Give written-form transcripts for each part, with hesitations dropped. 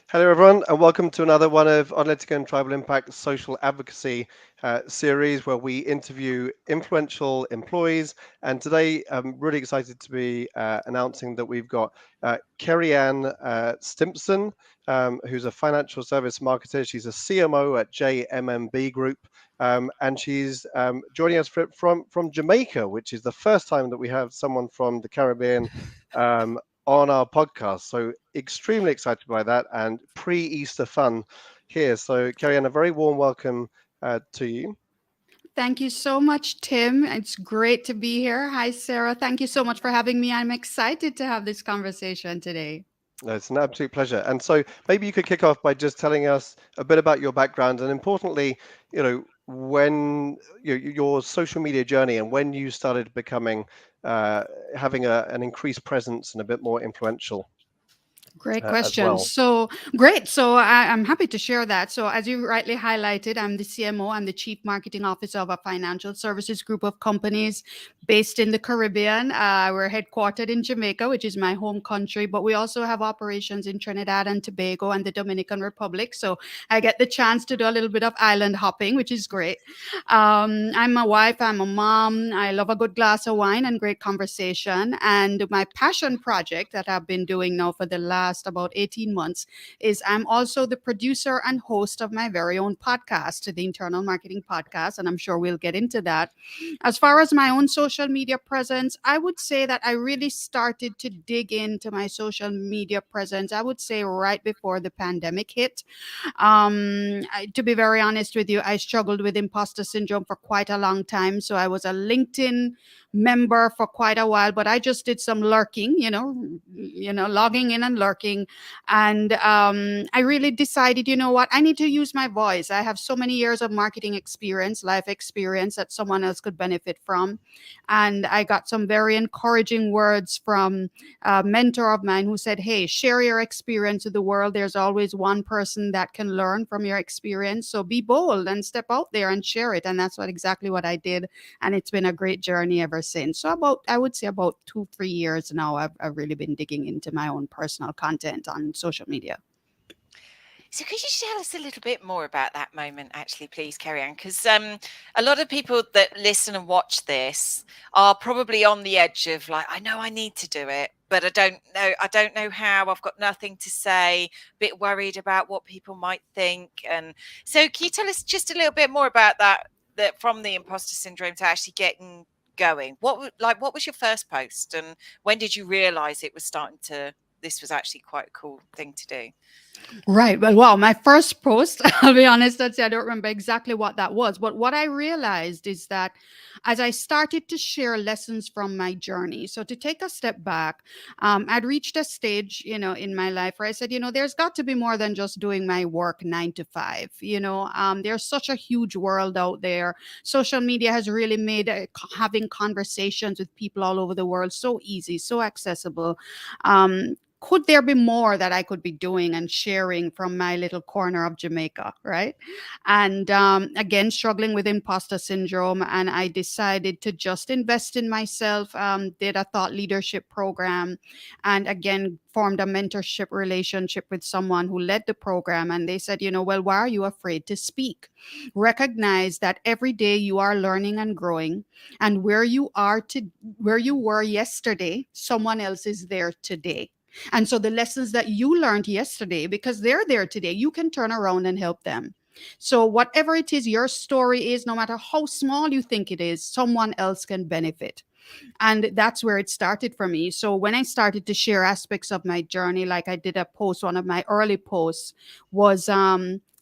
Hello, everyone, and welcome to another one of Analytica and Tribal Impact Social Advocacy series where we interview influential employees. And today, I'm really excited to be announcing that we've got Kerry-Ann Stimpson, who's a financial service marketer. She's a CMO at JMMB Group, and she's joining us from Jamaica, which is the first time that we have someone from the Caribbean on our podcast. So extremely excited by that and pre-Easter fun here. So Kerry-Ann, a very warm welcome to you. Thank you so much, Tim. It's great to be here. Hi, Sarah. Thank you so much for having me. I'm excited to have this conversation today. No, it's an absolute pleasure. And so maybe you could kick off by just telling us a bit about your background and importantly, when your social media journey and when you started becoming having an increased presence and a bit more influential Great as question. well. So great. So I'm happy to share that. So as you rightly highlighted, I'm the CMO. I'm the Chief Marketing Officer of a financial services group of companies based in the Caribbean. We're headquartered in Jamaica, which is my home country, but we also have operations in Trinidad and Tobago and the Dominican Republic. So I get the chance to do a little bit of island hopping, which is great. I'm a wife. I'm a mom. I love a good glass of wine and great conversation. And my passion project that I've been doing now for the last about 18 months is I'm also the producer and host of my very own podcast, the Internal Marketing Podcast, and I'm sure we'll get into that. As far as my own social media presence, I would say that I really started to dig into my social media presence, I would say right before the pandemic hit. To be very honest with you, I struggled with imposter syndrome for quite a long time. So I was a LinkedIn member for quite a while, but I just did some lurking, logging in and lurking. And I really decided, you know what, I need to use my voice. I have so many years of marketing experience, life experience that someone else could benefit from. And I got some very encouraging words from a mentor of mine who said, hey, share your experience with the world. There's always one person that can learn from your experience. So be bold and step out there and share it. And that's exactly what I did. And it's been a great journey ever since. So I would say about 2-3 years now, I've really been digging into my own personal content on social media. So could you tell us a little bit more about that moment, actually, please, Kerry-Ann? Because a lot of people that listen and watch this are probably on the edge of like, I know I need to do it, but I don't know. I don't know how. I've got nothing to say. A bit worried about what people might think. And so, can you tell us just a little bit more about that? That from the imposter syndrome to actually getting going. What was your first post, and when did you realise it was starting to? This was actually quite a cool thing to do. Right. Well, my first post, I'll be honest, I don't remember exactly what that was. But what I realized is that as I started to share lessons from my journey, so to take a step back, I'd reached a stage, in my life where I said, there's got to be more than just doing my work 9 to 5. There's such a huge world out there. Social media has really made having conversations with people all over the world so easy, so accessible. Could there be more that I could be doing and sharing from my little corner of Jamaica, right? And again, struggling with imposter syndrome, and I decided to just invest in myself. Did a thought leadership program, and again formed a mentorship relationship with someone who led the program. And they said, well, why are you afraid to speak? Recognize that every day you are learning and growing, and where you were yesterday, someone else is there today. And so the lessons that you learned yesterday, because they're there today, you can turn around and help them. So whatever it is your story is, no matter how small you think it is, someone else can benefit. And that's where it started for me. So when I started to share aspects of my journey, like I did a post, one of my early posts was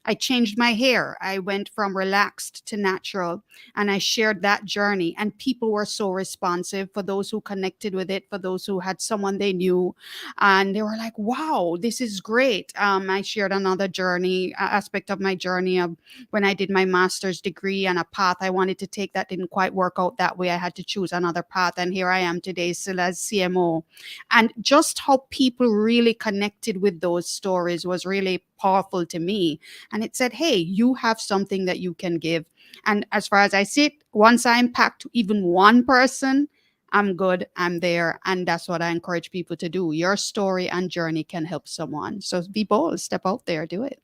I changed my hair. I went from relaxed to natural, and I shared that journey. And people were so responsive, for those who connected with it, for those who had someone they knew. And they were like, wow, this is great. I shared another journey, aspect of my journey of when I did my master's degree, and a path I wanted to take that didn't quite work out that way. I had to choose another path. And here I am today, still as CMO. And just how people really connected with those stories was really powerful to me. And it said, hey, you have something that you can give. And as far as I see it, once I impact even one person, I'm good, I'm there. And that's what I encourage people to do. Your story and journey can help someone. So be bold, step out there, do it.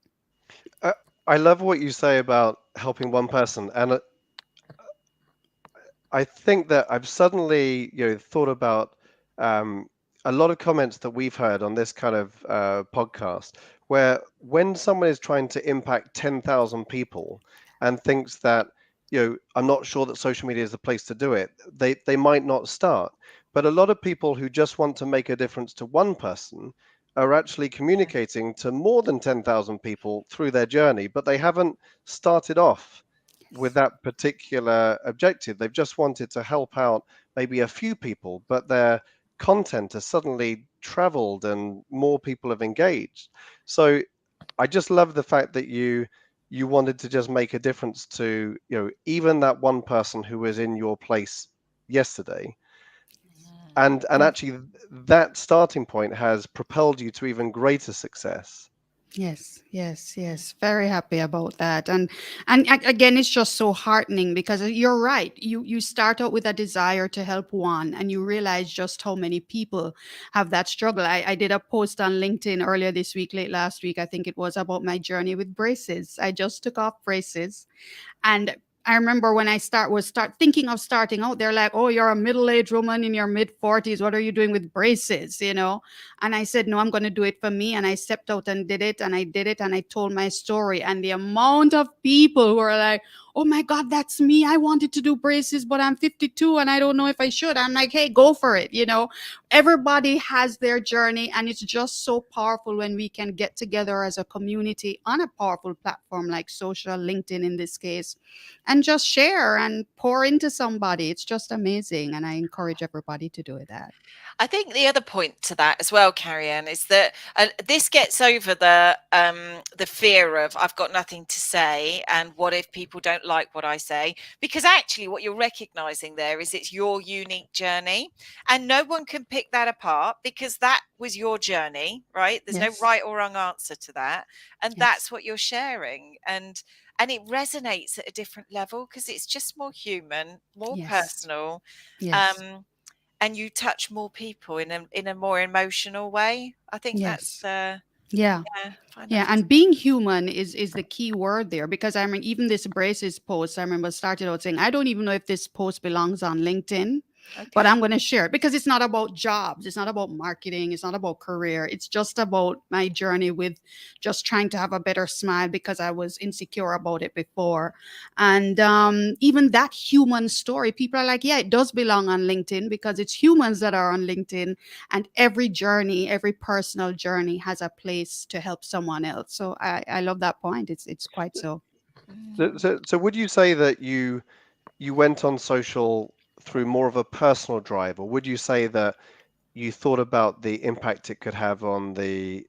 Uh, I love what you say about helping one person, and I think that I've suddenly, thought about um, a lot of comments that we've heard on this kind of podcast, where when someone is trying to impact 10,000 people and thinks that, I'm not sure that social media is the place to do it, they might not start. But a lot of people who just want to make a difference to one person are actually communicating to more than 10,000 people through their journey, but they haven't started off with that particular objective. They've just wanted to help out maybe a few people, but their content has suddenly traveled and more people have engaged. So I just love the fact that you wanted to just make a difference to, even that one person who was in your place yesterday. And Yeah. actually that starting point has propelled you to even greater success. Yes, yes, yes. Very happy about that. And again, it's just so heartening because you're right. You start out with a desire to help one, and you realize just how many people have that struggle. I did a post on LinkedIn earlier this week, late last week, I think it was, about my journey with braces. I just took off braces, and I remember when I start thinking of starting out, they're like, "Oh, you're a middle-aged woman in your mid-40s. What are you doing with braces?" And I said, "No, I'm going to do it for me." And I stepped out and did it, and I did it, and I told my story. And the amount of people who are like, "Oh my God, that's me. I wanted to do braces, but I'm 52 and I don't know if I should." I'm like, "Hey, go for it." Everybody has their journey, and it's just so powerful when we can get together as a community on a powerful platform like social, LinkedIn in this case, and just share and pour into somebody. It's just amazing. And I encourage everybody to do that. I think the other point to that as well, Kerry-Ann, is that this gets over the fear of I've got nothing to say and what if people don't like what I say? Because actually, what you're recognizing there is it's your unique journey, and no one can pick that apart because that was your journey, right? There's no Yes. right or wrong answer to that, and Yes. that's what you're sharing, and it resonates at a different level because it's just more human, more Yes. personal. Yes. And you touch more people in a more emotional way. I think that's Yes. Yeah. yeah, I find that Yeah, and being human is the key word there, because I mean, even this braces post, I remember started out saying, I don't even know if this post belongs on LinkedIn, but okay. I'm going to share it because it's not about jobs, it's not about marketing, it's not about career. It's just about my journey with just trying to have a better smile because I was insecure about it before. And even that human story, people are like, yeah, it does belong on LinkedIn because it's humans that are on LinkedIn, and every journey, every personal journey has a place to help someone else. So I love that point. It's quite so. So would you say that you went on social through more of a personal drive, or would you say that you thought about the impact it could have on the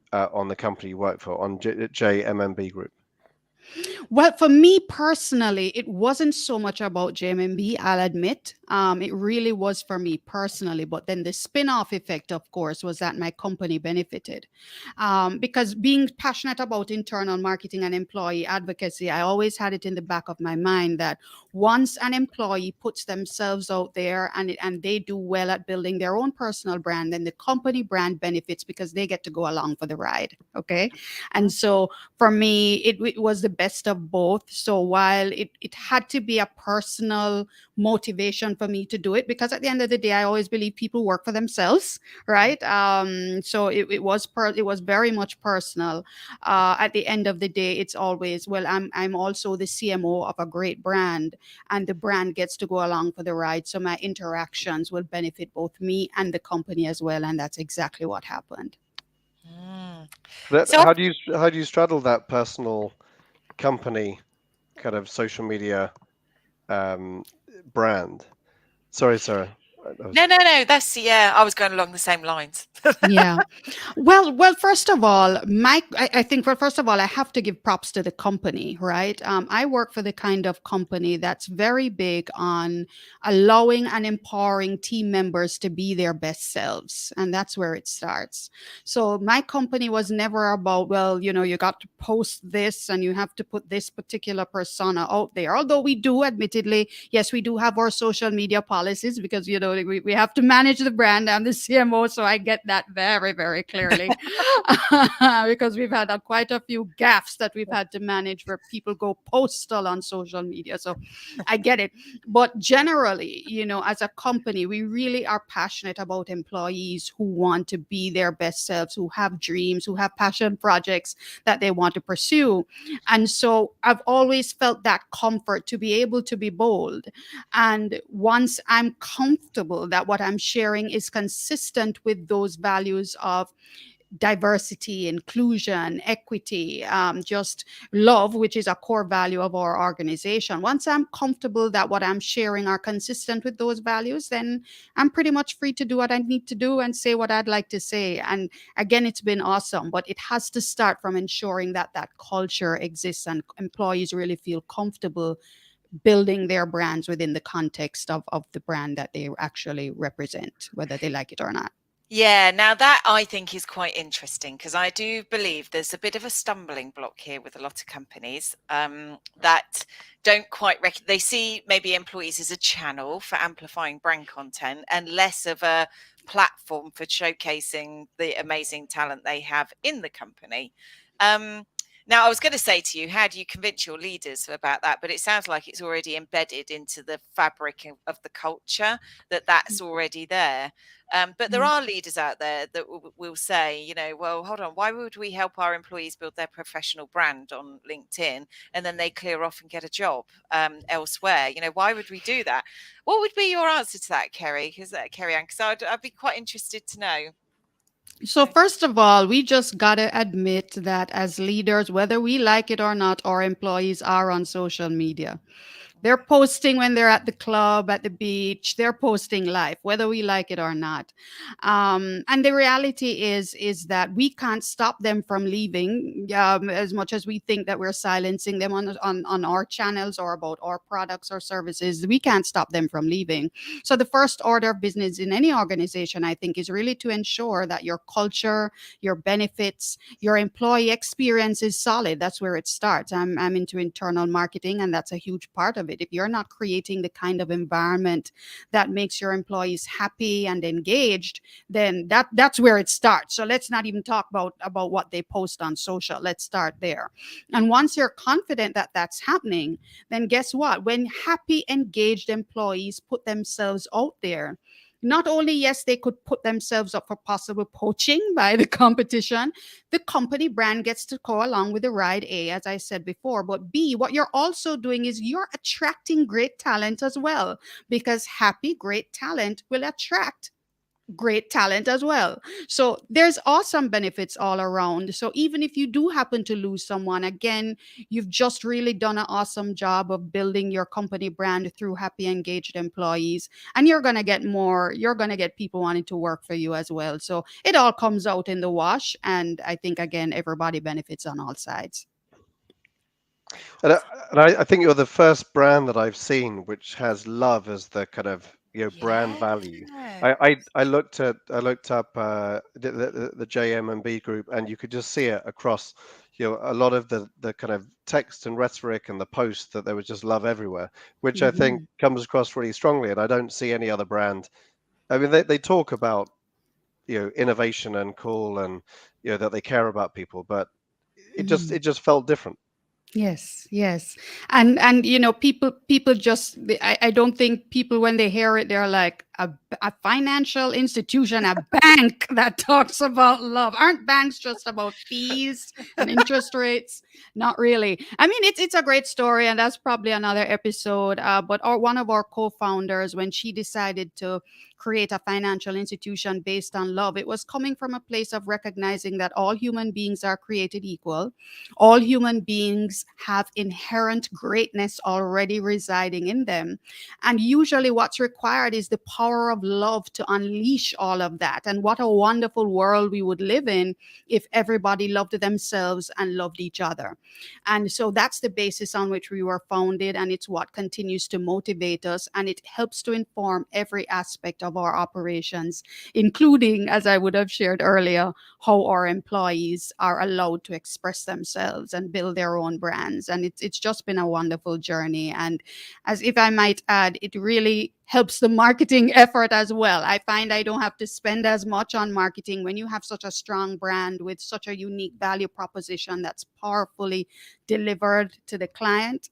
company you work for, on JMMB Group? Well, for me personally, it wasn't so much about JMB, I'll admit. It really was for me personally. But then the spin off effect, of course, was that my company benefited. Because being passionate about internal marketing and employee advocacy, I always had it in the back of my mind that once an employee puts themselves out there and they do well at building their own personal brand, then the company brand benefits because they get to go along for the ride. Okay. And so for me, it was the best of both. So while it had to be a personal motivation for me to do it, because at the end of the day, I always believe people work for themselves, right? So it was very much personal. At the end of the day, it's always, well, I'm also the CMO of a great brand, and the brand gets to go along for the ride. So my interactions will benefit both me and the company as well, and that's exactly what happened. Mm. That, So how do you straddle that personal company kind of social media um, brand? Sorry, Sarah. I was, no, that's yeah. I was going along the same lines. Yeah. Well. First of all, I think, well, first of all, I have to give props to the company, right? I work for the kind of company that's very big on allowing and empowering team members to be their best selves, and that's where it starts. So my company was never about, well, you got to post this and you have to put this particular persona out there. Although we do, admittedly, yes, we do have our social media policies because we have to manage the brand. I'm the CMO, so I get that very, very clearly because we've had quite a few gaffes that we've had to manage where people go postal on social media. So I get it. But generally, as a company, we really are passionate about employees who want to be their best selves, who have dreams, who have passion projects that they want to pursue. And so I've always felt that comfort to be able to be bold. And once I'm comfortable that what I'm sharing is consistent with those values of diversity, inclusion, equity, just love, which is a core value of our organization. Once I'm comfortable that what I'm sharing are consistent with those values, then I'm pretty much free to do what I need to do and say what I'd like to say. And again, it's been awesome, but it has to start from ensuring that that culture exists and employees really feel comfortable building their brands within the context of the brand that they actually represent, whether they like it or not. Yeah, now that I think is quite interesting because I do believe there's a bit of a stumbling block here with a lot of companies that don't quite they see maybe employees as a channel for amplifying brand content and less of a platform for showcasing the amazing talent they have in the company. Now, I was going to say to you, how do you convince your leaders about that? But it sounds like it's already embedded into the fabric of the culture, that's already there. But there are leaders out there that will say, well, hold on, why would we help our employees build their professional brand on LinkedIn and then they clear off and get a job elsewhere? Why would we do that? What would be your answer to that, Kerry? Kerry-Ann, because I'd be quite interested to know. So first of all, we just got to admit that as leaders, whether we like it or not, our employees are on social media. They're posting when they're at the club, at the beach. They're posting life, whether we like it or not. And the reality is that we can't stop them from leaving as much as we think that we're silencing them on our channels or about our products or services. We can't stop them from leaving. So the first order of business in any organization, I think, is really to ensure that your culture, your benefits, your employee experience is solid. That's where it starts. I'm into internal marketing, and that's a huge part of it. If you're not creating the kind of environment that makes your employees happy and engaged, then that's where it starts. So let's not even talk about what they post on social. Let's start there. And once you're confident that that's happening, then guess what? When happy, engaged employees put themselves out there, not only, yes, they could put themselves up for possible poaching by the competition, the company brand gets to go along with the ride, A, as I said before. But B, what you're also doing is you're attracting great talent as well, because happy, great talent will attract great talent as well. So there's awesome benefits all around. So even if you do happen to lose someone, again, you've just really done an awesome job of building your company brand through happy, engaged employees. And you're going to get people wanting to work for you as well. So it all comes out in the wash. And I think, again, everybody benefits on all sides. And I think you're the first brand that I've seen which has love as the kind of brand value. I looked up the JM&B group, and you could just see it across a lot of the kind of text and rhetoric and the posts that there was just love everywhere, which I think comes across really strongly. And I don't see any other brand. I mean, they talk about innovation and cool and that they care about people, but it just felt different. Yes, yes. And people just, I don't think people, when they hear it, they're like, a financial institution, a bank that talks about love. Aren't banks just about fees and interest rates? Not really. I mean, it's a great story, and that's probably another episode. But one of our co-founders, when she decided to create a financial institution based on love, it was coming from a place of recognizing that all human beings are created equal. All human beings have inherent greatness already residing in them. And usually what's required is the power of love to unleash all of that. And what a wonderful world we would live in if everybody loved themselves and loved each other. And so that's the basis on which we were founded, and it's what continues to motivate us, and it helps to inform every aspect of our operations, including, as I would have shared earlier, how our employees are allowed to express themselves and build their own brands. And it's just been a wonderful journey. And as if I might add, it really helps the marketing effort as well. I find I don't have to spend as much on marketing when you have such a strong brand with such a unique value proposition that's powerfully delivered to the client.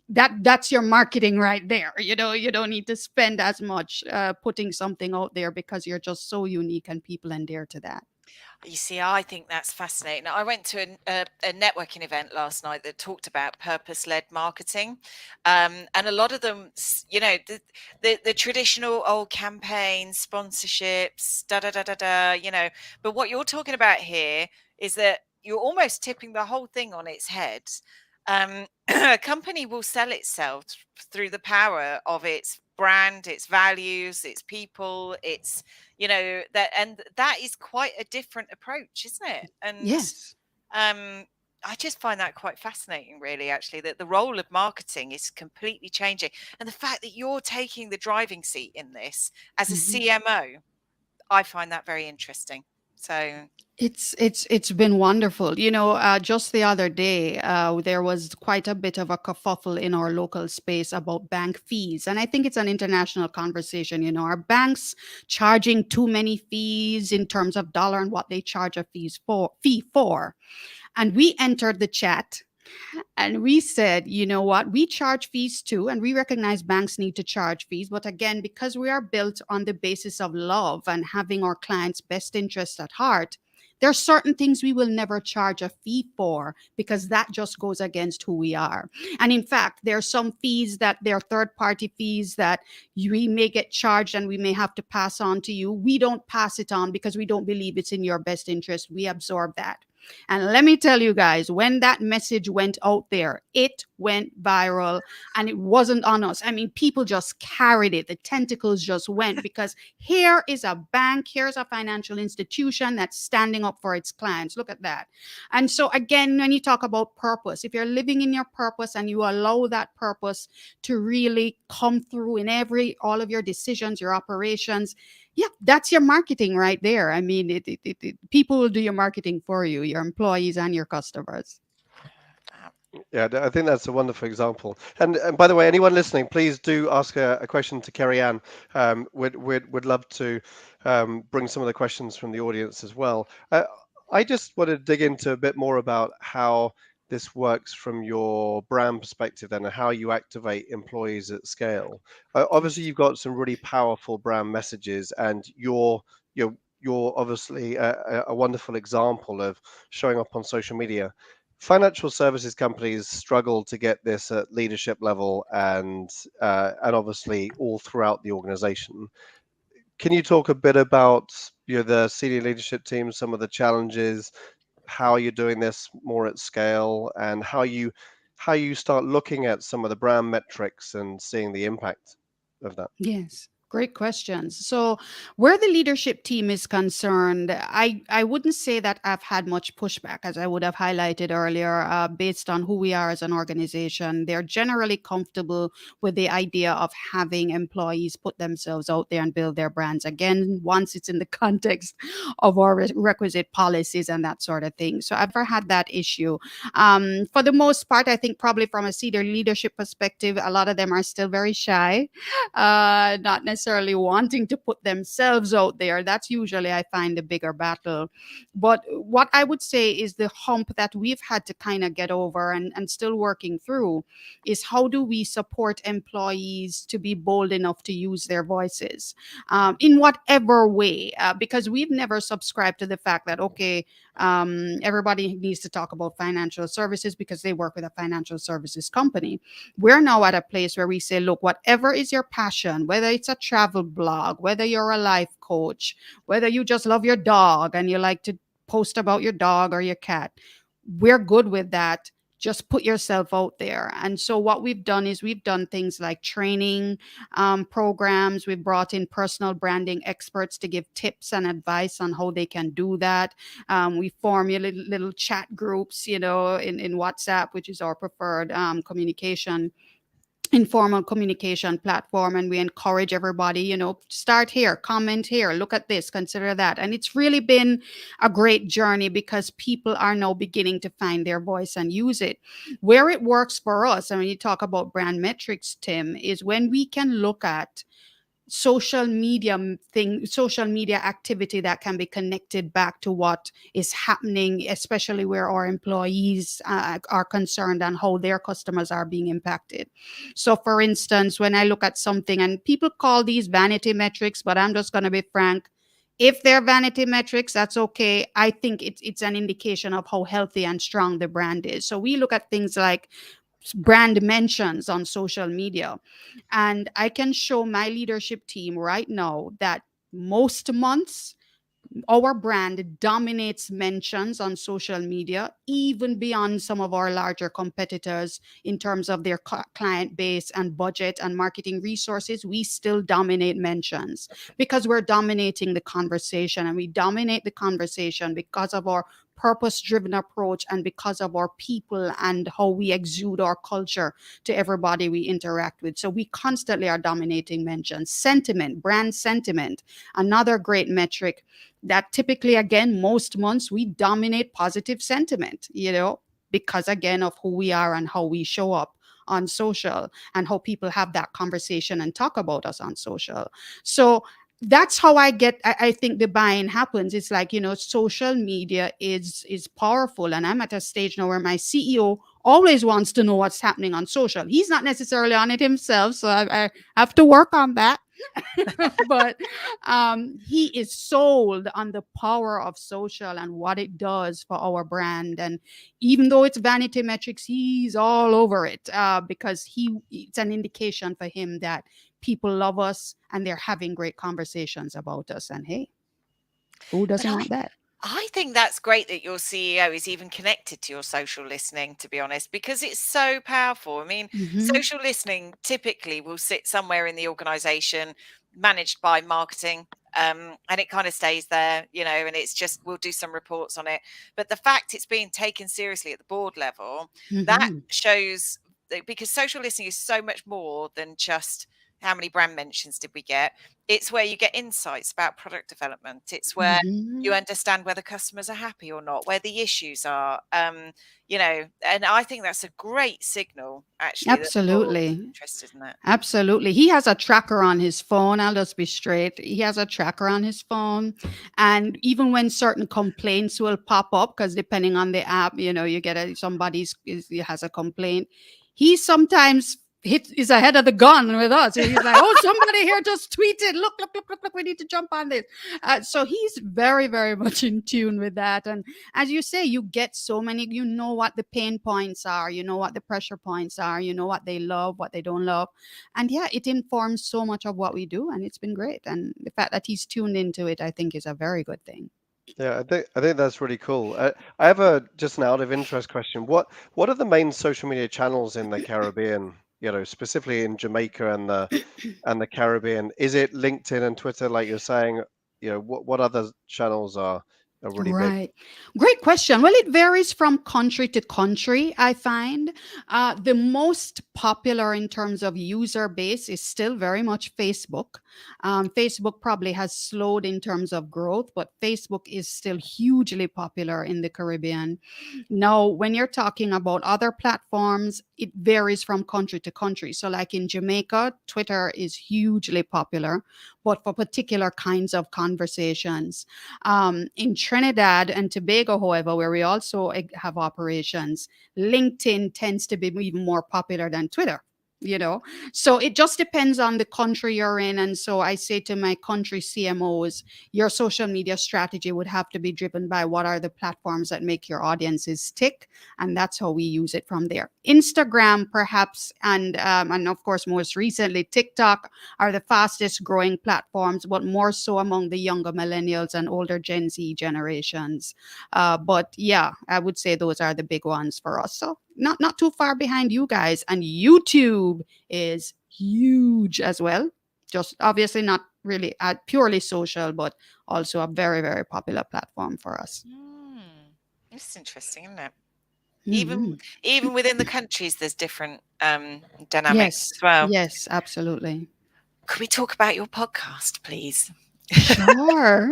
That's your marketing right there. You don't need to spend as much putting something out there because you're just so unique and people endear to that. You see, I think that's fascinating. I went to a networking event last night that talked about purpose-led marketing, and a lot of them, the traditional old campaigns, sponsorships, da da da da da. But what you're talking about here is that you're almost tipping the whole thing on its head. A company will sell itself through the power of its brand, its values, its people, its that is quite a different approach, isn't it? And Yes. I just find that quite fascinating, really, actually, that the role of marketing is completely changing, and the fact that you're taking the driving seat in this as a Mhm. CMO, I find that very interesting. So It's been wonderful. Just the other day, there was quite a bit of a kerfuffle in our local space about bank fees, and I think it's an international conversation. Are banks charging too many fees in terms of dollar and what they charge a fee for? And we entered the chat and we said, you know what? We charge fees too, and we recognize banks need to charge fees. But again, because we are built on the basis of love and having our clients' best interest at heart, there are certain things we will never charge a fee for because that just goes against who we are. And in fact, there are some fees that they're third party fees that we may get charged and we may have to pass on to you. We don't pass it on because we don't believe it's in your best interest. We absorb that. And let me tell you guys, when that message went out there, it went viral and it wasn't on us. I mean, people just carried it. The tentacles just went because here is a bank, here's a financial institution that's standing up for its clients. Look at that. And so, again, when you talk about purpose, if you're living in your purpose and you allow that purpose to really come through in all of your decisions, your operations, yeah, that's your marketing right there. I mean, people will do your marketing for you, your employees and your customers. Yeah, I think that's a wonderful example. And by the way, anyone listening, please do ask a question to Kerry-Ann. We'd love to bring some of the questions from the audience as well. I just want to dig into a bit more about how this works from your brand perspective then, and how you activate employees at scale. Obviously, Yes. you've got some really powerful brand messages, and you're obviously a wonderful example of showing up on social media. Financial services companies struggle to get this at leadership level and obviously all throughout the organization. Can you talk a bit about the senior leadership team, some of the challenges, how you're doing this more at scale, and how you start looking at some of the brand metrics and seeing the impact of that? Yes. Great questions. So, where the leadership team is concerned, I wouldn't say that I've had much pushback, as I would have highlighted earlier, based on who we are as an organization. They're generally comfortable with the idea of having employees put themselves out there and build their brands. Again, once it's in the context of our requisite policies and that sort of thing. So, I've never had that issue. For the most part, I think probably from a senior leadership perspective, a lot of them are still very shy, not necessarily wanting to put themselves out there. That's usually, I find, the bigger battle. But what I would say is the hump that we've had to kind of get over and still working through is how do we support employees to be bold enough to use their voices in whatever way? Because we've never subscribed to the fact that, okay, everybody needs to talk about financial services because they work with a financial services company. We're now at a place where we say, look, whatever is your passion, whether it's a travel blog, whether you're a life coach, whether you just love your dog and you like to post about your dog or your cat, we're good with that. Just put yourself out there. And so what we've done is we've done things like training programs. We've brought in personal branding experts to give tips and advice on how they can do that. We formulate little chat groups, in WhatsApp, which is our preferred communication informal communication platform, and we encourage everybody, start here, comment here, look at this, consider that. And it's really been a great journey because people are now beginning to find their voice and use it. Where it works for us, and when you talk about brand metrics, Tim, is when we can look at social media activity that can be connected back to what is happening, especially where our employees are concerned and how their customers are being impacted. So for instance, when I look at something, and people call these vanity metrics, but I'm just going to be frank, if they're vanity metrics, that's okay. I think it's an indication of how healthy and strong the brand is. So we look at things like brand mentions on social media. And I can show my leadership team right now that most months our brand dominates mentions on social media, even beyond some of our larger competitors in terms of their client base and budget and marketing resources. We still dominate mentions because we're dominating the conversation, and we dominate the conversation because of our purpose driven approach and because of our people and how we exude our culture to everybody we interact with. So we constantly are dominating mentions. Sentiment, brand sentiment, another great metric that typically, again, most months we dominate positive sentiment, because again of who we are and how we show up on social and how people have that conversation and talk about us on social. So that's how I think the buying happens. It's like, social media is powerful. And I'm at a stage now where my CEO always wants to know what's happening on social. He's not necessarily on it himself, so I have to work on that. But he is sold on the power of social and what it does for our brand. And even though it's vanity metrics, he's all over it because it's an indication for him that people love us and they're having great conversations about us. And hey, who But doesn't want that? I think that's great that your CEO is even connected to your social listening, to be honest, because it's so powerful. I mean, Hmm. social listening typically will sit somewhere in the organization managed by marketing. And it kind of stays there, and it's just we'll do some reports on it. But the fact it's being taken seriously at the board level, that Hmm. shows because social listening is so much more than just how many brand mentions did we get. It's where you get insights about product development. It's where you Hmm. understand whether customers are happy or not, where the issues are, and I think that's a great signal, actually, that the board's Absolutely. interested in that. Absolutely. He has a tracker on his phone. I'll just be straight. He has a tracker on his phone. And even when certain complaints will pop up, because depending on the app, you get has a complaint, he sometimes is ahead of the gun with us. He's like, oh, somebody here just tweeted. Look, we need to jump on this. So he's very, very much in tune with that. And as you say, you get so many, what the pain points are, what the pressure points are, what they love, what they don't love. And yeah, it informs so much of what we do, and it's been great. And the fact that he's tuned into it, I think, is a very good thing. Yeah, I think that's really cool. I have a just an out of interest question. What are the main social media channels in the Caribbean? Specifically in Jamaica and the Caribbean. Is it LinkedIn and Twitter, like you're saying? What other channels are really big? Right. Great question. Well, it varies from country to country, I find. The most popular in terms of user base is still very much Facebook. Facebook probably has slowed in terms of growth, but Facebook is still hugely popular in the Caribbean. Now, when you're talking about other platforms, it varies from country to country. So, like in Jamaica, Twitter is hugely popular, but for particular kinds of conversations. In Trinidad and Tobago, however, where we also have operations, LinkedIn tends to be even more popular than Twitter. You know, so it just depends on the country you're in. And so I say to my country CMOs, your social media strategy would have to be driven by what are the platforms that make your audiences tick, and that's how we use it from there. Instagram, perhaps, and of course, most recently, TikTok are the fastest growing platforms, but more so among the younger millennials and older Gen Z generations. But yeah, I would say those are the big ones for us. So not too far behind you guys. And YouTube is huge as well. Just obviously not really purely social, but also a very, very popular platform for us. Mm, it's interesting, isn't it? Even Mhm. even within the countries, there's different dynamics Yes. as well. Yes, absolutely. Could we talk about your podcast, please? Sure.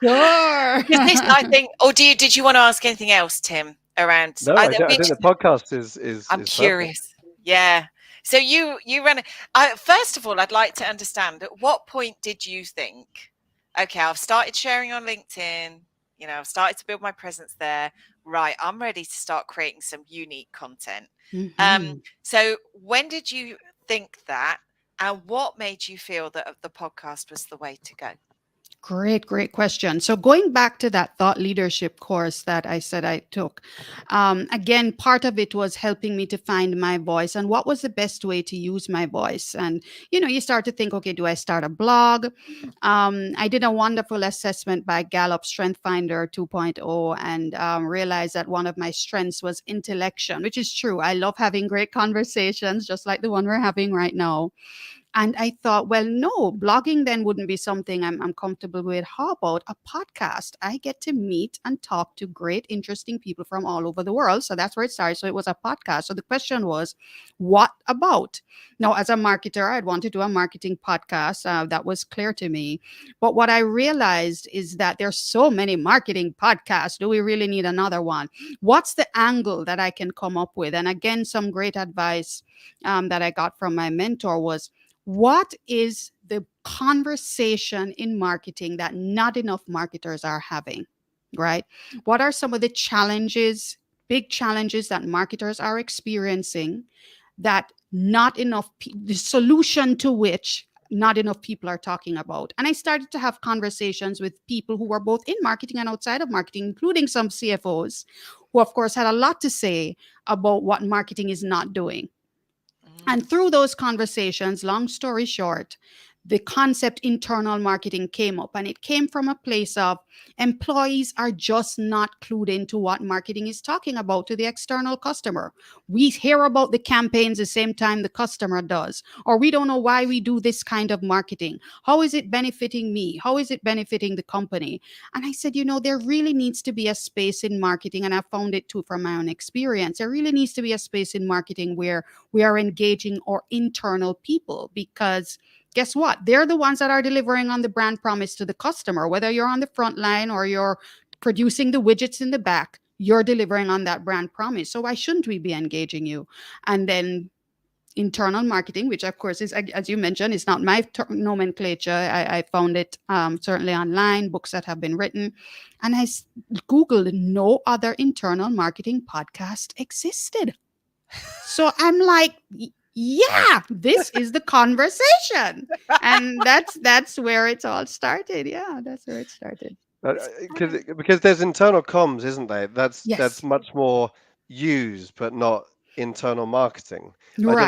Sure. Because this, I think, or did you want to ask anything else, Tim? Around, No, I, I'd be I think the interested. podcast is I'm perfect. curious. Yeah. So you run it. First of all, I'd like to understand, at what point did you think, okay, I've started sharing on LinkedIn, I've started to build my presence there. Right, I'm ready to start creating some unique content. Mhm. So when did you think that, and what made you feel that the podcast was the way to go? Great question. So going back to that thought leadership course that I said I took, again, part of it was helping me to find my voice and what was the best way to use my voice. And you start to think, okay, do I start a blog? I did a wonderful assessment by Gallup Strength Finder 2.0 and realized that one of my strengths was intellection, which is true. I love having great conversations, just like the one we're having right now. And I thought, well, no, blogging then wouldn't be something I'm comfortable with. How about a podcast? I get to meet and talk to great, interesting people from all over the world. So that's where it started. So it was a podcast. So the question was, what about? Now, as a marketer, I'd want to do a marketing podcast. That was clear to me. But what I realized is that there's so many marketing podcasts. Do we really need another one? What's the angle that I can come up with? And again, some great advice that I got from my mentor was, what is the conversation in marketing that not enough marketers are having, right? What are some of the challenges, big challenges that marketers are experiencing that not enough, the solution to which not enough people are talking about? And I started to have conversations with people who were both in marketing and outside of marketing, including some CFOs, who, of course, had a lot to say about what marketing is not doing. And through those conversations, long story short, the concept internal marketing came up, and it came from a place of employees are just not clued into what marketing is talking about to the external customer. We hear about the campaigns the same time the customer does, or we don't know why we do this kind of marketing. How is it benefiting me? How is it benefiting the company? And I said, there really needs to be a space in marketing, and I found it too from my own experience. There really needs to be a space in marketing where we are engaging our internal people, because guess what? They're the ones that are delivering on the brand promise to the customer. Whether you're on the front line or you're producing the widgets in the back, you're delivering on that brand promise. So why shouldn't we be engaging you? And then internal marketing, which of course is, as you mentioned, is not my nomenclature. I found it certainly online, books that have been written. And I Googled, no other internal marketing podcast existed. So I'm like, yeah, this is the conversation. And that's where it all started. Yeah, that's where it started. Because there's internal comms, isn't there? That's Yes. much more used, but not internal marketing. Right. I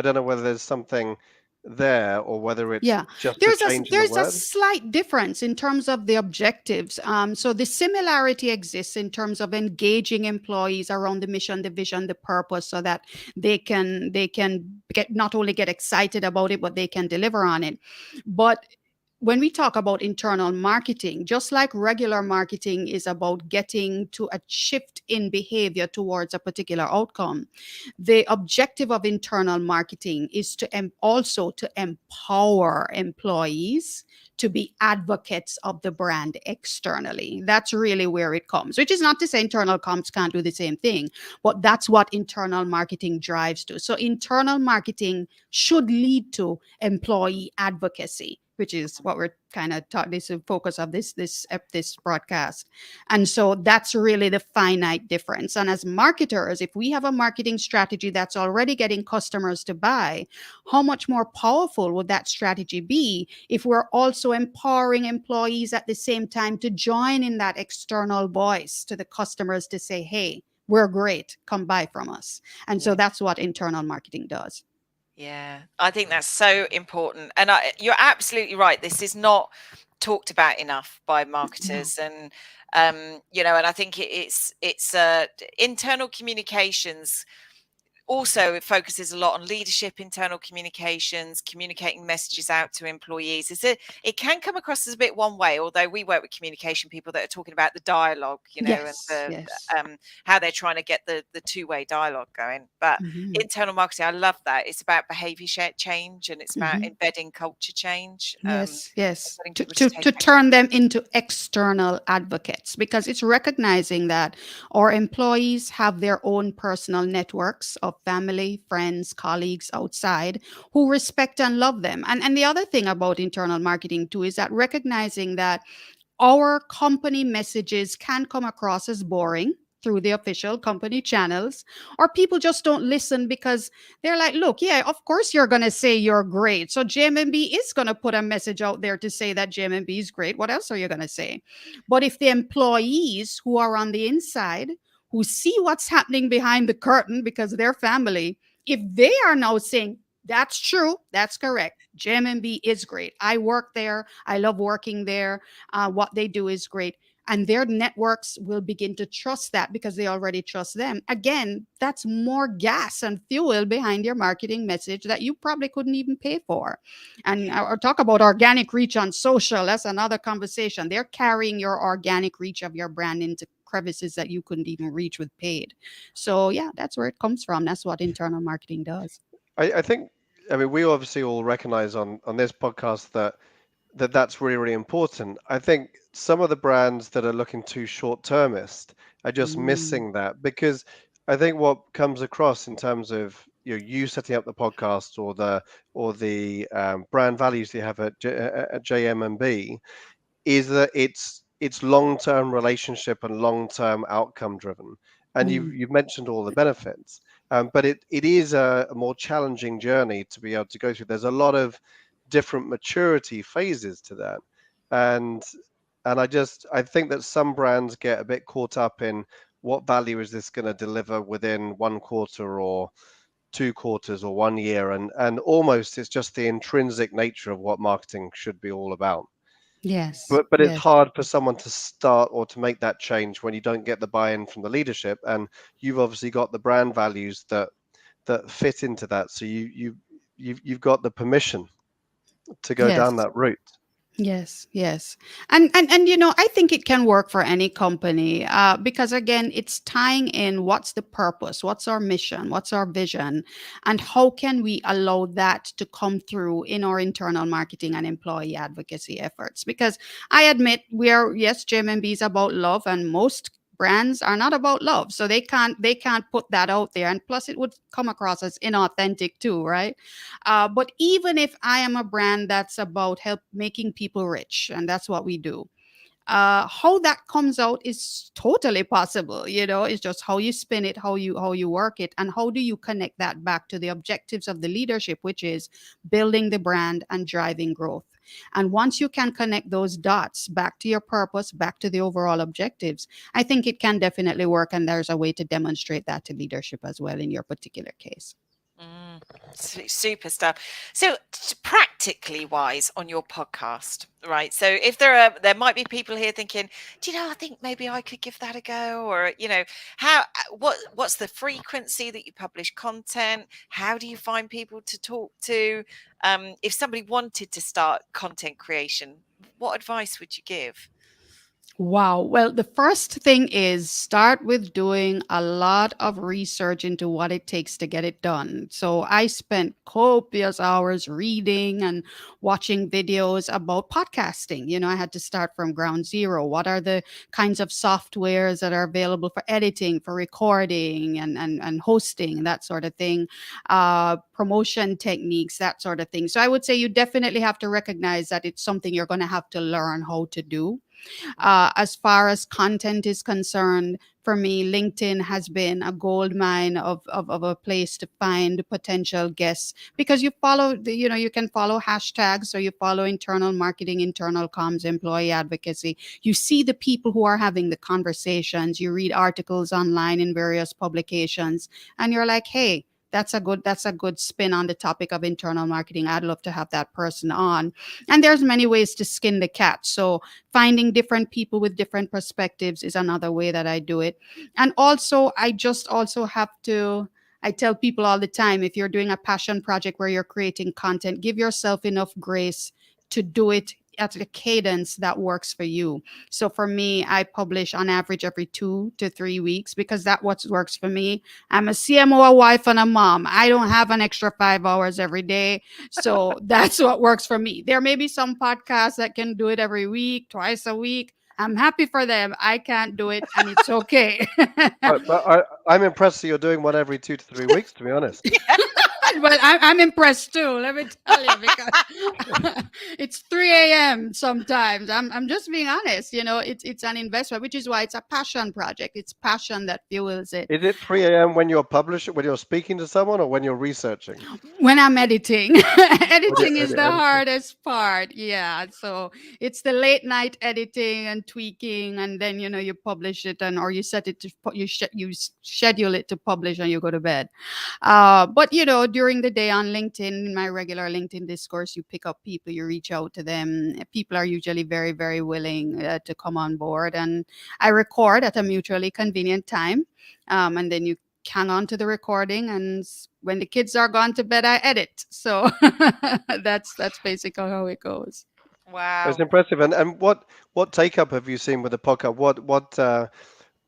don't know whether there's something there or whether it's Yeah, just a there's a change in the there's a word. slight difference in terms of the objectives. So the similarity exists in terms of engaging employees around the mission, the vision, the purpose, so that they can not only get excited about it, but they can deliver on it. But when we talk about internal marketing, just like regular marketing is about getting to a shift in behavior towards a particular outcome, the objective of internal marketing is to also to empower employees to be advocates of the brand externally. That's really where it comes, which is not to say internal comms can't do the same thing, but that's what internal marketing drives to. So internal marketing should lead to employee advocacy, which is what we're kind of talking, this is the focus of this broadcast. And so that's really the finite difference. And as marketers, if we have a marketing strategy that's already getting customers to buy, how much more powerful would that strategy be if we're also empowering employees at the same time to join in that external voice to the customers to say, hey, we're great, come buy from us. And so that's what internal marketing does. Yeah, I think that's so important. And you're absolutely right. This is not talked about enough by marketers. And, and I think it's internal communications. Also, it focuses a lot on leadership, internal communications, communicating messages out to employees. It can come across as a bit one way, although we work with communication people that are talking about the dialogue, and Yes, yes. how they're trying to get the two-way dialogue going. But Hmm. internal marketing, I love that. It's about behavior change, and it's about Hmm. embedding culture change, Yes, yes. getting To, people to to, take to action. turn them into external advocates, because it's recognizing that our employees have their own personal networks of family, friends, colleagues outside who respect and love them. And the other thing about internal marketing too is that recognizing that our company messages can come across as boring through the official company channels, or people just don't listen because they're like, look, yeah, of course you're going to say you're great. So JMB is going to put a message out there to say that JMB is great. What else are you going to say? But if the employees who are on the inside, who see what's happening behind the curtain because they're family, if they are now saying, that's true, that's correct, JMB is great, I work there, I love working there, what they do is great, and their networks will begin to trust that because they already trust them. Again, that's more gas and fuel behind your marketing message that you probably couldn't even pay for. And I'll talk about organic reach on social. That's another conversation. They're carrying your organic reach of your brand into crevices that you couldn't even reach with paid. So yeah, that's where it comes from. That's what internal marketing does. I think, I mean, we obviously all recognize on this podcast that's really, really important. I think some of the brands that are looking too short-termist are just Mm, missing that, because I think what comes across in terms of you setting up the podcast or the brand values you have at JMB is that it's long-term relationship and long-term outcome driven. And mm, you've mentioned all the benefits, but it is a more challenging journey to be able to go through. There's a lot of different maturity phases to that, and I think that some brands get a bit caught up in what value is this going to deliver within 1 quarter or 2 quarters or 1 year, and almost it's just the intrinsic nature of what marketing should be all about. yes, But it's yes. hard for someone to start or to make that change when you don't get the buy-in from the leadership, and you've obviously got the brand values that fit into that. So you've got the permission to go down Yes. that route. Yes, yes. And I think it can work for any company, because again, it's tying in what's the purpose, what's our mission, what's our vision, and how can we allow that to come through in our internal marketing and employee advocacy efforts. Because I admit we are, yes, JMB is about love, and most brands are not about love, so they can't put that out there, and plus it would come across as inauthentic too, right? But even if I am a brand that's about help making people rich, and that's what we do, how that comes out is totally possible. It's just how you spin it, how you work it, and how do you connect that back to the objectives of the leadership, which is building the brand and driving growth. And once you can connect those dots back to your purpose, back to the overall objectives, I think it can definitely work. And there's a way to demonstrate that to leadership as well in your particular case. Mm, super stuff. So, practically wise on your podcast, right? So, if there might be people here thinking, do you know, I think maybe I could give that a go, or how what's the frequency that you publish content? How do you find people to talk to? If somebody wanted to start content creation, what advice would you give? Wow. Well, the first thing is start with doing a lot of research into what it takes to get it done. So I spent copious hours reading and watching videos about podcasting. I had to start from ground zero. What are the kinds of softwares that are available for editing, for recording, and hosting, that sort of thing, promotion techniques, that sort of thing. So I would say you definitely have to recognize that it's something you're going to have to learn how to do. As far as content is concerned, for me, LinkedIn has been a gold mine of a place to find potential guests, because you follow you can follow hashtags, so you follow internal marketing, internal comms, employee advocacy. You see the people who are having the conversations, you read articles online in various publications, and you're like, hey, that's a good spin on the topic of internal marketing. I'd love to have that person on. And there's many ways to skin the cat. So finding different people with different perspectives is another way that I do it. And also, I just also have to I tell people all the time, if you're doing a passion project where you're creating content, give yourself enough grace to do it at a cadence that works for you. So for me, I publish on average every 2 to 3 weeks because that what works for me. I'm a CMO, a wife, and a mom. I don't have an extra 5 hours every day. So that's what works for me. There may be some podcasts that can do it every week, twice a week. I'm happy for them. I can't do it, and it's okay. I'm impressed that you're doing one every 2 to 3 weeks, to be honest. Well, I'm impressed too. Let me tell you, because it's 3 a.m. sometimes. I'm just being honest. It's an investment, which is why it's a passion project. It's passion that fuels it. Is it 3 a.m. when you're publishing, when you're speaking to someone, or when you're researching? When I'm editing, When editing you're is the editing. hardest part. Yeah, so it's the late night editing and tweaking, and then you publish it, or you set it to you schedule it to publish, and you go to bed. But during the day on LinkedIn, in my regular LinkedIn discourse, you pick up people, you reach out to them. People are usually very, very willing to come on board, and I record at a mutually convenient time, and then you hang on to the recording, and when the kids are gone to bed, I edit. So that's basically how it goes. It's Wow. impressive. And what take up have you seen with the podcast?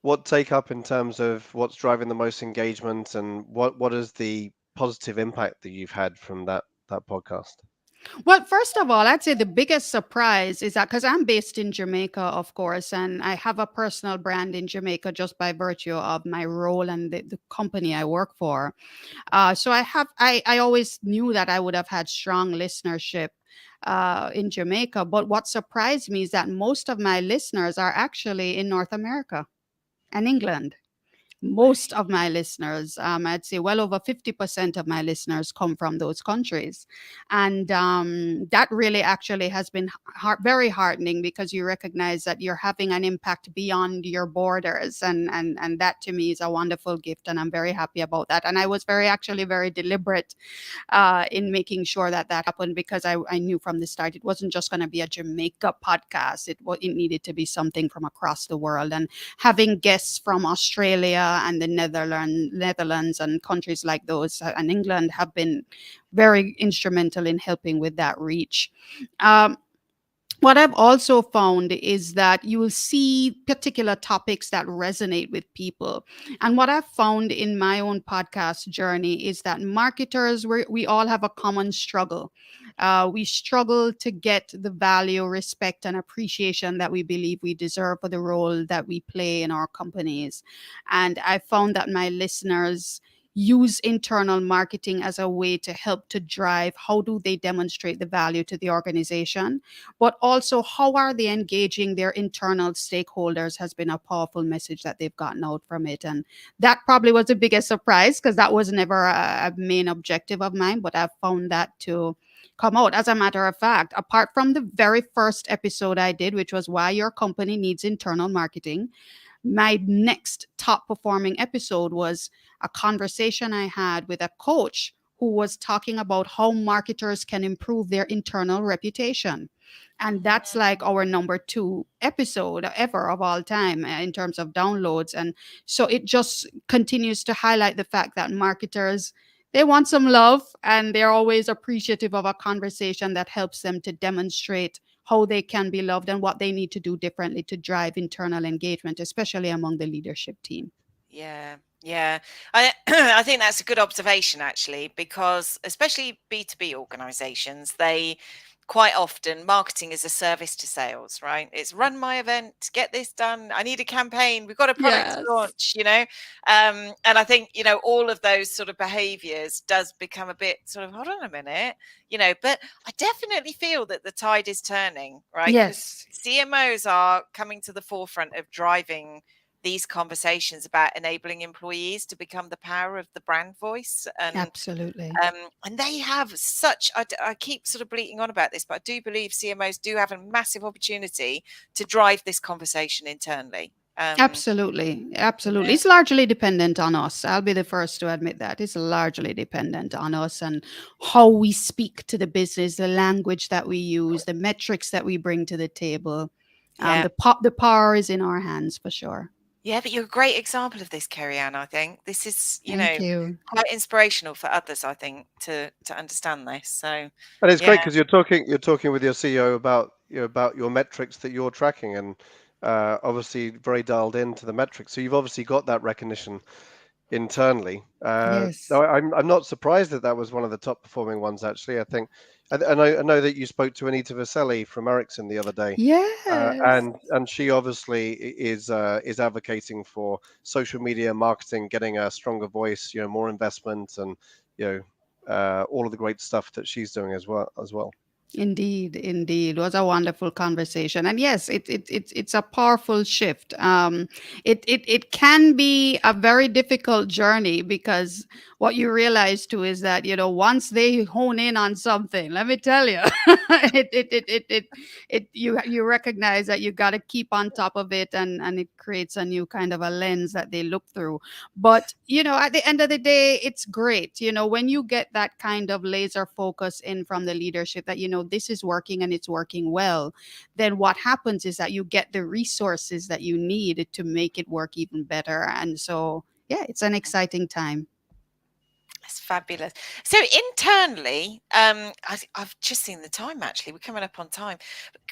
What take up in terms of what's driving the most engagement, and what is the positive impact that you've had from that podcast? Well, first of all, I'd say the biggest surprise is that because I'm based in Jamaica, of course, and I have a personal brand in Jamaica just by virtue of my role and the company I work for. So I always knew that I would have had strong listenership in Jamaica. But what surprised me is that most of my listeners are actually in North America and England. Most of my listeners, I'd say well over 50% of my listeners come from those countries. And that really actually has been very heartening, because you recognize that you're having an impact beyond your borders. And that to me is a wonderful gift. And I'm very happy about that. And I was actually very deliberate in making sure that happened, because I knew from the start it wasn't just going to be a Jamaica podcast. It needed to be something from across the world. And having guests from Australia and the Netherlands and countries like those, and England, have been very instrumental in helping with that reach. What I've also found is that you will see particular topics that resonate with people. And what I've found in my own podcast journey is that marketers, we all have a common struggle. We struggle to get the value, respect, and appreciation that we believe we deserve for the role that we play in our companies. And I found that my listeners use internal marketing as a way to help to drive how do they demonstrate the value to the organization, but also how are they engaging their internal stakeholders has been a powerful message that they've gotten out from it. And that probably was the biggest surprise, because that was never a main objective of mine, but I've found that to come out. As a matter of fact, apart from the very first episode I did, which was why your company needs internal marketing, my next top performing episode was a conversation I had with a coach who was talking about how marketers can improve their internal reputation. And that's like our number 2 episode ever of all time in terms of downloads. And so it just continues to highlight the fact that marketers, they want some love, and they're always appreciative of a conversation that helps them to demonstrate how they can be loved and what they need to do differently to drive internal engagement, especially among the leadership team. Yeah, yeah. I think that's a good observation, actually, because especially B2B organizations, they quite often marketing is a service to sales, right? It's run my event, get this done. I need a campaign. We've got a product to Yes. launch. And I think, all of those sort of behaviors does become a bit sort of, hold on a minute, but I definitely feel that the tide is turning, right? Yes. Because CMOs are coming to the forefront of driving these conversations about enabling employees to become the power of the brand voice. Absolutely. And they have such, I keep sort of bleating on about this, but I do believe CMOs do have a massive opportunity to drive this conversation internally. Absolutely. It's largely dependent on us. I'll be the first to admit that. It's largely dependent on us and how we speak to the business, the language that we use, the metrics that we bring to the table. Yeah. The power is in our hands for sure. Yeah, but you're a great example of this, Kerry-Ann. I think this is, Thank you. quite inspirational for others, I think, to understand this. So, And it's great yeah, because you're talking with your CEO about about your metrics that you're tracking, and obviously very dialed into the metrics. So you've obviously got that recognition internally. Yes. No, I'm not surprised that that was one of the top performing ones actually. I think, and I know that you spoke to Anita Vaselli from Ericsson the other day, Yes. and she obviously is advocating for social media marketing, getting a stronger voice, more investment, and you all of the great stuff that she's doing as well. Indeed, indeed. It was a wonderful conversation. And yes, it's a powerful shift. It can be a very difficult journey because what you realize too is that, once they hone in on something, let me tell you, you recognize that you got to keep on top of it, and it creates a new kind of a lens that they look through. But, at the end of the day, it's great, when you get that kind of laser focus in from the leadership that, this is working and it's working well, then what happens is that you get the resources that you need to make it work even better. And so, yeah, it's an exciting time. it's fabulous. So internally, I've just seen the time. Actually, we're coming up on time.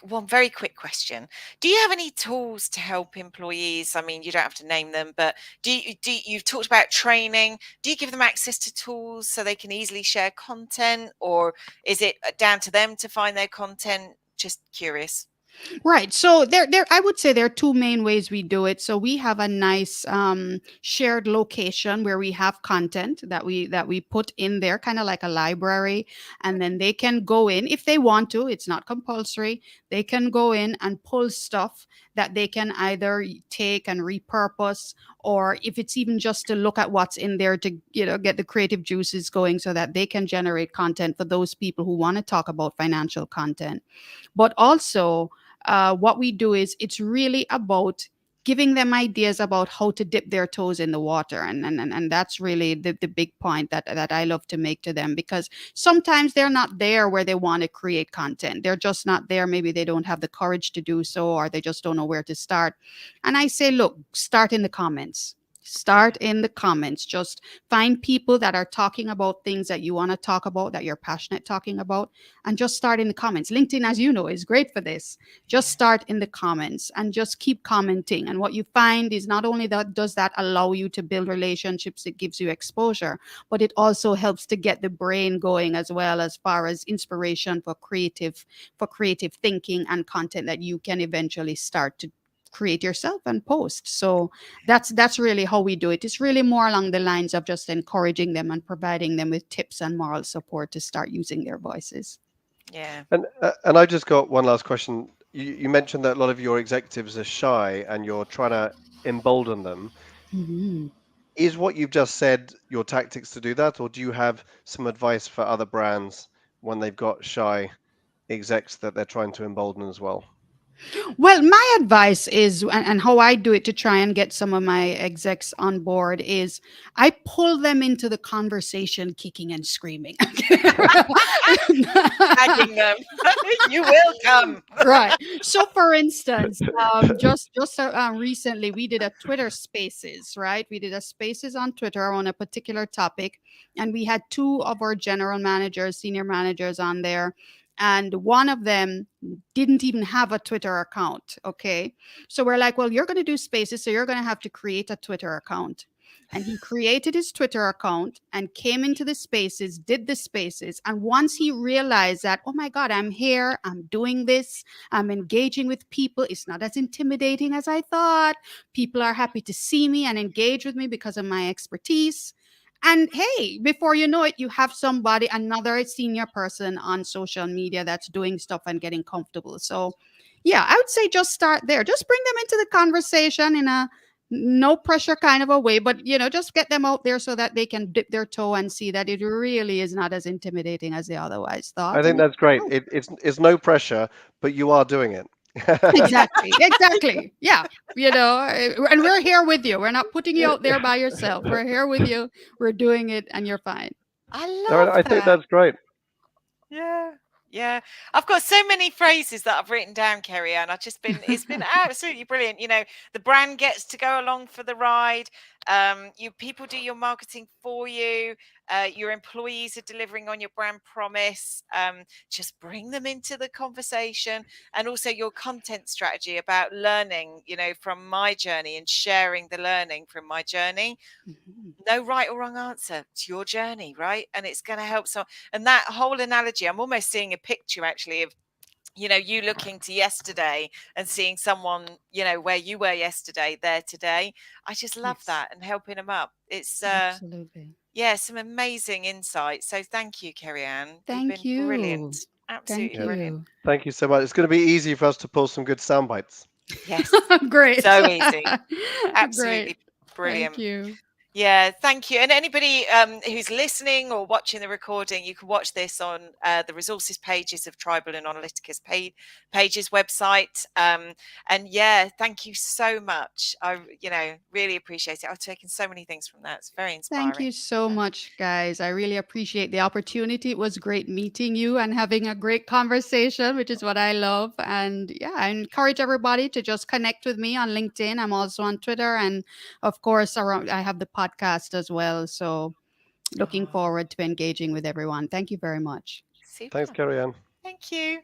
One very quick question: do you have any tools to help employees? I mean, you don't have to name them, but you've talked about training? Do you give them access to tools so they can easily share content, or is it down to them to find their content? Just curious. Right. So there I would say there are two main ways we do it. So we have a nice shared location where we have content that we put in there, kind of like a library, and then they can go in if they want to. It's not compulsory. They can go in and pull stuff that they can either take and repurpose, or if it's even just to look at what's in there to get the creative juices going so that they can generate content for those people who want to talk about financial content. But also, what we do is it's really about giving them ideas about how to dip their toes in the water, and that's really the big point that I love to make to them, because sometimes they're not there where they want to create content. They're just not there. Maybe they don't have the courage to do so, or they just don't know where to start. And I say, look, start in the comments. Start in the comments. Just find people that are talking about things that you want to talk about, that you're passionate talking about, and just start in the comments. LinkedIn, as you know, is great for this. Just start in the comments and just keep commenting. And what you find is not only that does that allow you to build relationships, it gives you exposure, but it also helps to get the brain going as well, as far as inspiration for creative thinking and content that you can eventually start to create yourself and post. So that's really how we do it. It's really more along the lines of just encouraging them and providing them with tips and moral support to start using their voices. Yeah. And I just got one last question. You mentioned that a lot of your executives are shy, and you're trying to embolden them. Mhm. Is what you've just said your tactics to do that, or do you have some advice for other brands when they've got shy execs that they're trying to embolden as well? Well, my advice is, and how I do it to try and get some of my execs on board, is I pull them into the conversation kicking and screaming. Tagging them. You will come. Right. So, for instance, just recently we did a Twitter Spaces. Right, we did a Spaces on Twitter on a particular topic, and we had two of our general managers, senior managers on there, and one of them didn't even have a Twitter account. Okay, so we're like, well, you're going to do Spaces, so you're going to have to create a Twitter account. And he created his Twitter account and came into the Spaces, did the Spaces. And once he realized that, oh my God, I'm here, I'm doing this, I'm engaging with people, it's not as intimidating as I thought. People are happy to see me and engage with me because of my expertise. And hey, before you know it, you have somebody, another senior person on social media that's doing stuff and getting comfortable. So, yeah, I would say just start there. Just bring them into the conversation in a no pressure kind of a way, but just get them out there so that they can dip their toe and see that it really is not as intimidating as they otherwise I thought. think And that's great. oh, It's no pressure, but you are doing it. exactly. Yeah. And we're here with you. We're not putting you out there by yourself. We're here with you. We're doing it and you're fine. I No, love I think that. that's great. Yeah. Yeah, I've got so many phrases that I've written down, Kerry-Ann. It's been absolutely brilliant. The brand gets to go along for the ride. You people do your marketing for you. Your employees are delivering on your brand promise. Just bring them into the conversation, and also your content strategy about learning, from my journey and sharing the learning from my journey. Mhm. No right or wrong answer. It's your journey, right? And it's going to help. So, and that whole analogy, I'm almost seeing a picture actually of, you looking to yesterday and seeing someone, where you were yesterday, there today. I just love Yes, that, and helping them up. It's, absolutely. yeah, some amazing insights. So thank you, Kerry-Ann. You've Thank been brilliant. you. Absolutely Thank Yeah. brilliant. you. Thank you so much. It's going to be easy for us to pull some good sound bites. Yes. Great. So easy. Great. Absolutely Thank brilliant. you. Yeah, thank you. And anybody who's listening or watching the recording, you can watch this on the resources pages of Tribal and Analytica's pages website. And yeah, thank you so much. I, really appreciate it. I've taken so many things from that. It's very Thank inspiring. you so much, guys. I really appreciate the opportunity. It was great meeting you and having a great conversation, which is what I love. And yeah, I encourage everybody to just connect with me on LinkedIn. I'm also on Twitter. And of course, I have the podcast as well. So looking Oh, forward to engaging with everyone. Thank you very much. Thanks, super. Kerry-Ann. Thank you.